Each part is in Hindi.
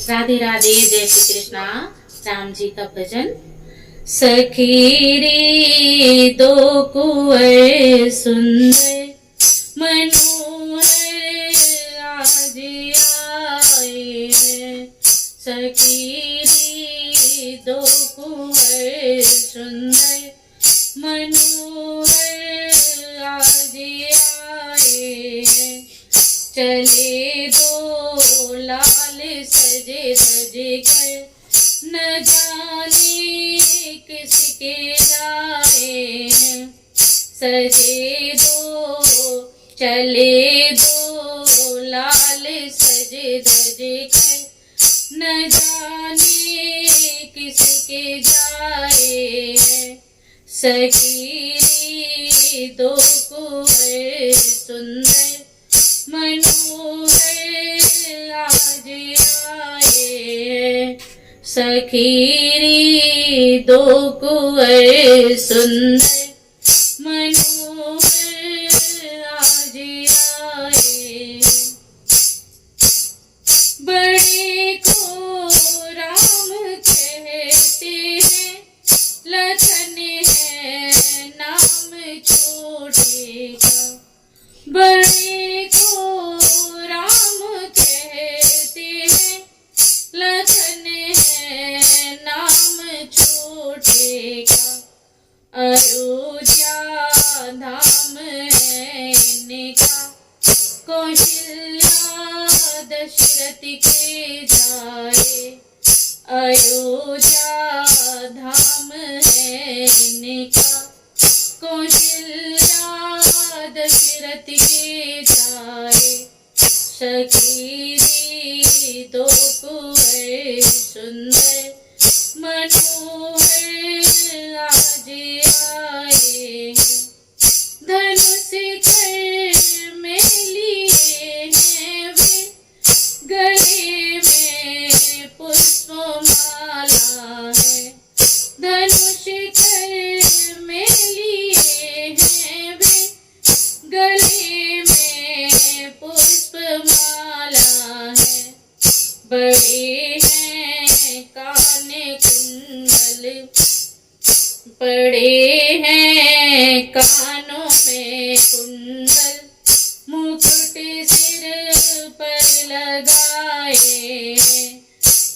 राधे राधे, जय श्री कृष्णा। राम जी का भजन। सखी रे दो कुंवर सुंदर मनोहर आज आए हैं। सखी रे दो कुंवर सुंदर मनोहर आज आए हैं। चले दो लाल सजे धजे कर, न जाने किसके जाए हैं। सजे दो चले दो लाल सजे धजे कर, न जाने किसके जाए हैं। सखी रे दो कुंवर सुंदर मनोहर आज आए। सखी रे दो कुंवर सुंदर मनोहर आज आए। बड़े को राम कहते हैं, लखन है नाम छोटे का। बड़े को राम कहते हैं, लखन है नाम छोटे का। अयोध्या धाम है इनका, कौशल्या दशरथ के जाए। अयोध्या धाम है इनका, कौशल्या दशरथ के जाए। सखी रे दो कुंवर सुंदर मनोहर आज आए। धनुष कर में लिए हैं वे, गले में पुष्पमाला है। धनुष कर में लिए हैं वे, गले में पुष्पमाला है। बड़े हैं काने कुंडल, पड़े हैं कानों में कुंडल। मुकुट सिर पर लगाए,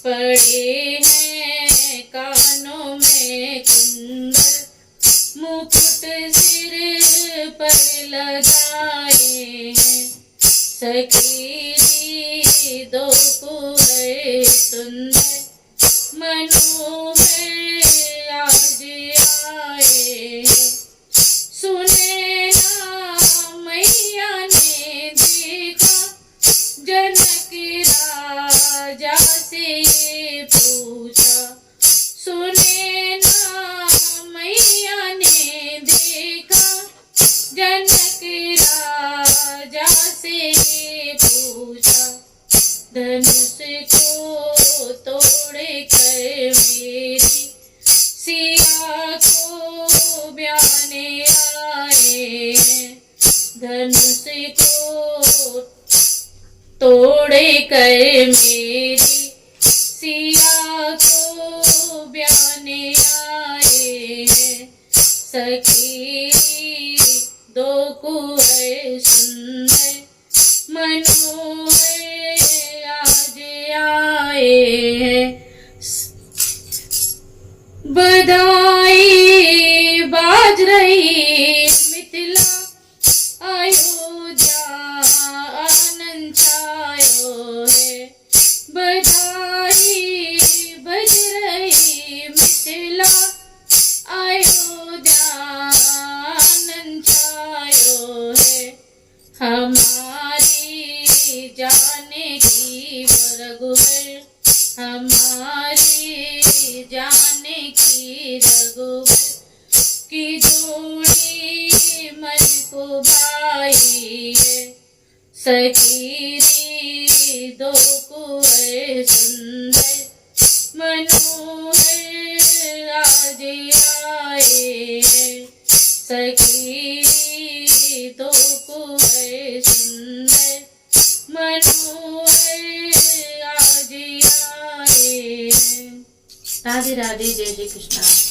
पड़े हैं कानों में कुंडल। मुकुट सिर पर लगाए। सखी रे दो कुंवर सुंदर मनोहर आज आए। सुने ना मैया ने देखा, जनक राजा से ये पूछा। सुने ना मैया ने देखा, जनक राजा से ये पूछा। धनुष को तोड़े कर मेरी सिया को ब्याने आए। धनुष को तोड़े कर मेरी सिया को ब्याने आए। सखी दो कुंवर सुंदर मनोहर आज आए। बधाई बाज रही मिथिला, अयोध्या आनंद छायो है। बधाई बज रही मिथिला, अयोध्या आनंद छायो है। हमारी जाने की रघुवर, हमारी जाने की रघुवर की जोड़ी मन को भाई है। सखी रे दो कुंवर सुंदर मनोहर आज आए। सखी रे दो कुंवर सुंदर मनोहर आज राधे राधे, जय श्री कृष्णा।